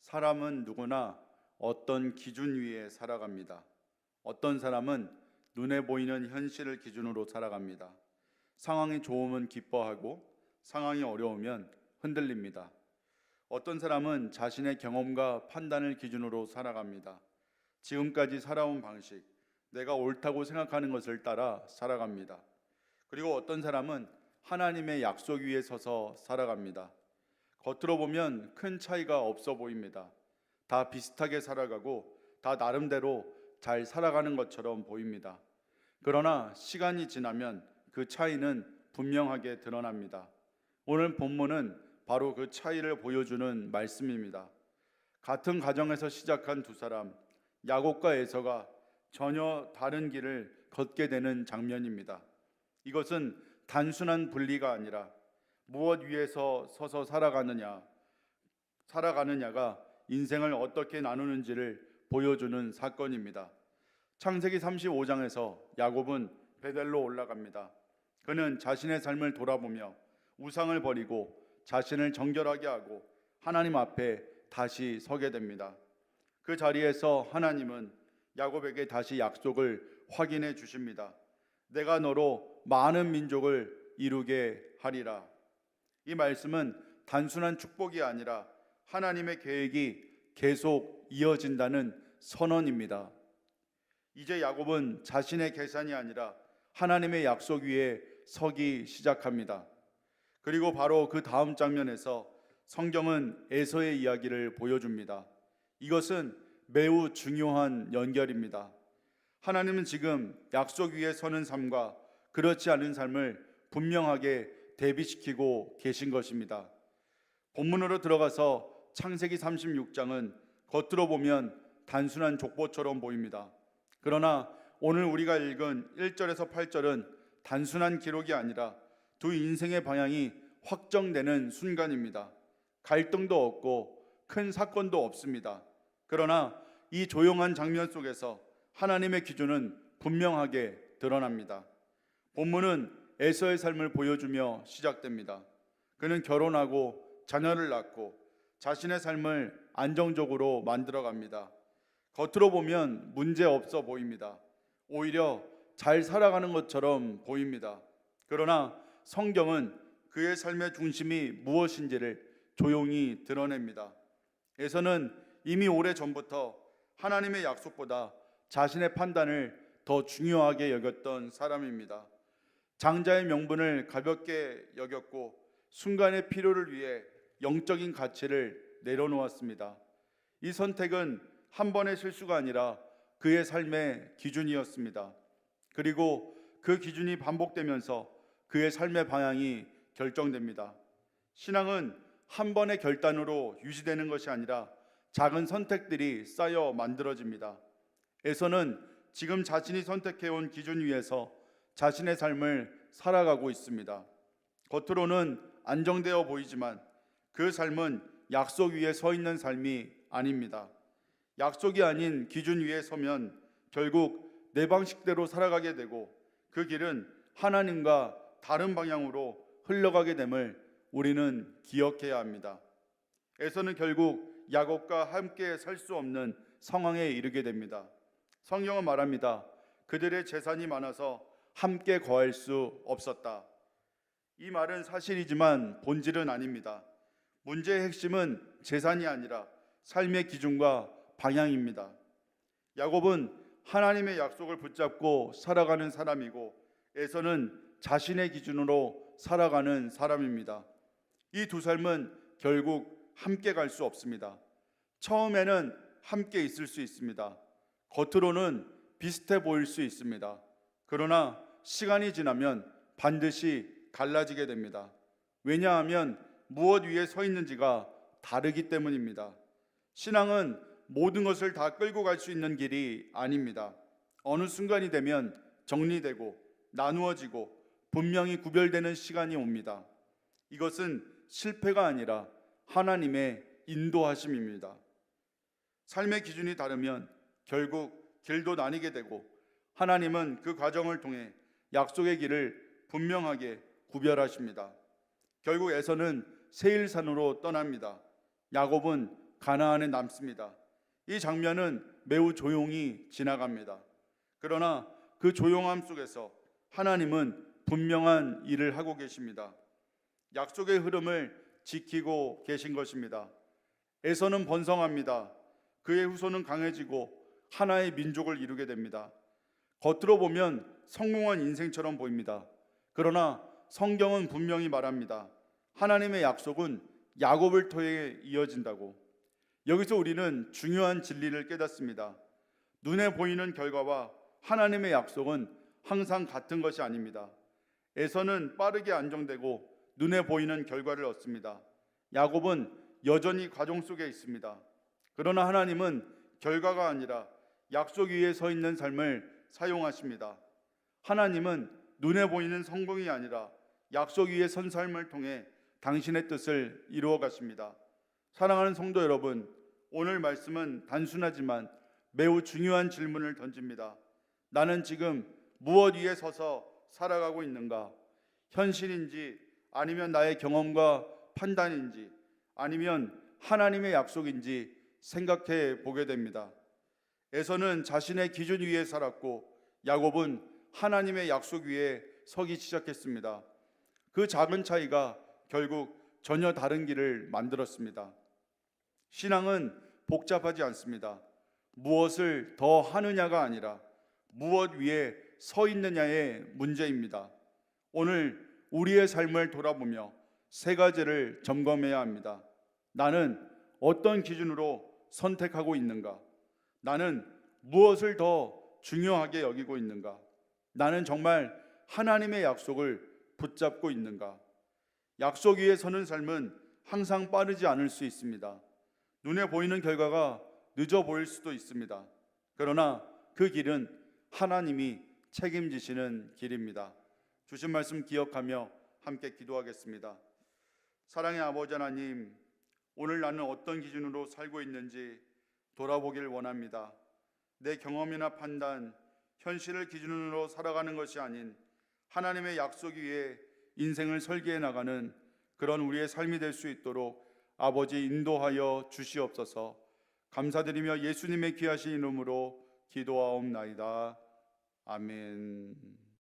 사람은 누구나 어떤 기준 위에 살아갑니다. 어떤 사람은 눈에 보이는 현실을 기준으로 살아갑니다. 상황이 좋으면 기뻐하고 상황이 어려우면 흔들립니다. 어떤 사람은 자신의 경험과 판단을 기준으로 살아갑니다. 지금까지 살아온 방식, 내가 옳다고 생각하는 것을 따라 살아갑니다. 그리고 어떤 사람은 하나님의 약속 위에 서서 살아갑니다. 겉으로 보면 큰 차이가 없어 보입니다. 다 비슷하게 살아가고 다 나름대로 잘 살아가는 것처럼 보입니다. 그러나 시간이 지나면 그 차이는 분명하게 드러납니다. 오늘 본문은 바로 그 차이를 보여주는 말씀입니다. 같은 가정에서 시작한 두 사람, 야곱과 에서가 전혀 다른 길을 걷게 되는 장면입니다. 이것은 단순한 분리가 아니라 무엇 위에서 서서 살아가느냐가 인생을 어떻게 나누는지를 보여주는 사건입니다. 창세기 35장에서 야곱은 베델로 올라갑니다. 그는 자신의 삶을 돌아보며 우상을 버리고 자신을 정결하게 하고 하나님 앞에 다시 서게 됩니다. 그 자리에서 하나님은 야곱에게 다시 약속을 확인해 주십니다. 내가 너로 많은 민족을 이루게 하리라. 이 말씀은 단순한 축복이 아니라 하나님의 계획이 계속 이어진다는 선언입니다. 이제 야곱은 자신의 계산이 아니라 하나님의 약속 위에 서기 시작합니다. 그리고 바로 그 다음 장면에서 성경은 에서의 이야기를 보여줍니다. 이것은 매우 중요한 연결입니다. 하나님은 지금 약속 위에 서는 삶과 그렇지 않은 삶을 분명하게 대비시키고 계신 것입니다. 본문으로 들어가서 창세기 36장은 겉으로 보면 단순한 족보처럼 보입니다. 그러나 오늘 우리가 읽은 1절에서 8절은 단순한 기록이 아니라 두 인생의 방향이 확정되는 순간입니다. 갈등도 없고 큰 사건도 없습니다. 그러나 이 조용한 장면 속에서 하나님의 기준은 분명하게 드러납니다. 본문은 에서의 삶을 보여주며 시작됩니다. 그는 결혼하고 자녀를 낳고 자신의 삶을 안정적으로 만들어갑니다. 겉으로 보면 문제 없어 보입니다. 오히려 잘 살아가는 것처럼 보입니다. 그러나 성경은 그의 삶의 중심이 무엇인지를 조용히 드러냅니다. 에서는 이미 오래전부터 하나님의 약속보다 자신의 판단을 더 중요하게 여겼던 사람입니다. 장자의 명분을 가볍게 여겼고 순간의 필요를 위해 영적인 가치를 내려놓았습니다. 이 선택은 한 번의 실수가 아니라 그의 삶의 기준이었습니다. 그리고 그 기준이 반복되면서 그의 삶의 방향이 결정됩니다. 신앙은 한 번의 결단으로 유지되는 것이 아니라 작은 선택들이 쌓여 만들어집니다. 에서는 지금 자신이 선택해온 기준 위에서 자신의 삶을 살아가고 있습니다. 겉으로는 안정되어 보이지만 그 삶은 약속 위에 서 있는 삶이 아닙니다. 약속이 아닌 기준 위에 서면 결국 내 방식대로 살아가게 되고 그 길은 하나님과 다른 방향으로 흘러가게 됨을 우리는 기억해야 합니다. 에서는 결국 야곱과 함께 살 수 없는 상황에 이르게 됩니다. 성경은 말합니다. 그들의 재산이 많아서 함께 거할 수 없었다. 이 말은 사실이지만 본질은 아닙니다. 문제의 핵심은 재산이 아니라 삶의 기준과 방향입니다. 야곱은 하나님의 약속을 붙잡고 살아가는 사람이고 에서는 자신의 기준으로 살아가는 사람입니다. 이 두 삶은 결국 함께 갈 수 없습니다. 처음에는 함께 있을 수 있습니다. 겉으로는 비슷해 보일 수 있습니다. 그러나 시간이 지나면 반드시 갈라지게 됩니다. 왜냐하면 무엇 위에 서 있는지가 다르기 때문입니다. 신앙은 모든 것을 다 끌고 갈 수 있는 길이 아닙니다. 어느 순간이 되면 정리되고 나누어지고 분명히 구별되는 시간이 옵니다. 이것은 실패가 아니라 하나님의 인도하심입니다. 삶의 기준이 다르면 결국 길도 나뉘게 되고 하나님은 그 과정을 통해 약속의 길을 분명하게 구별하십니다. 결국 에서는 세일산으로 떠납니다. 야곱은 가나안에 남습니다. 이 장면은 매우 조용히 지나갑니다. 그러나 그 조용함 속에서 하나님은 분명한 일을 하고 계십니다. 약속의 흐름을 지키고 계신 것입니다. 에서는 번성합니다. 그의 후손은 강해지고 하나의 민족을 이루게 됩니다. 겉으로 보면 성공한 인생처럼 보입니다. 그러나 성경은 분명히 말합니다. 하나님의 약속은 야곱을 통해 이어진다고. 여기서 우리는 중요한 진리를 깨닫습니다. 눈에 보이는 결과와 하나님의 약속은 항상 같은 것이 아닙니다. 에서는 빠르게 안정되고 눈에 보이는 결과를 얻습니다. 야곱은 여전히 과정 속에 있습니다. 그러나 하나님은 결과가 아니라 약속 위에 서 있는 삶을 사용하십니다. 하나님은 눈에 보이는 성공이 아니라 약속 위에 선 삶을 통해 당신의 뜻을 이루어 가십니다. 사랑하는 성도 여러분, 오늘 말씀은 단순하지만 매우 중요한 질문을 던집니다. 나는 지금 무엇 위에 서서 살아가고 있는가? 현실인지 아니면 나의 경험과 판단인지 아니면 하나님의 약속인지 생각해 보게 됩니다. 에서는 자신의 기준 위에 살았고 야곱은 하나님의 약속 위에 서기 시작했습니다. 그 작은 차이가 결국 전혀 다른 길을 만들었습니다. 신앙은 복잡하지 않습니다. 무엇을 더 하느냐가 아니라 무엇 위에 서 있느냐의 문제입니다. 오늘 우리의 삶을 돌아보며 세 가지를 점검해야 합니다. 나는 어떤 기준으로 선택하고 있는가? 나는 무엇을 더 중요하게 여기고 있는가? 나는 정말 하나님의 약속을 붙잡고 있는가? 약속 위에 서는 삶은 항상 빠르지 않을 수 있습니다. 눈에 보이는 결과가 늦어 보일 수도 있습니다. 그러나 그 길은 하나님이 책임지시는 길입니다. 주신 말씀 기억하며 함께 기도하겠습니다. 사랑의 아버지 하나님, 오늘 나는 어떤 기준으로 살고 있는지 돌아보길 원합니다. 내 경험이나 판단, 현실을 기준으로 살아가는 것이 아닌 하나님의 약속 위에 인생을 설계해 나가는 그런 우리의 삶이 될 수 있도록 아버지 인도하여 주시옵소서. 감사드리며 예수님의 귀하신 이름으로 기도하옵나이다. 아멘.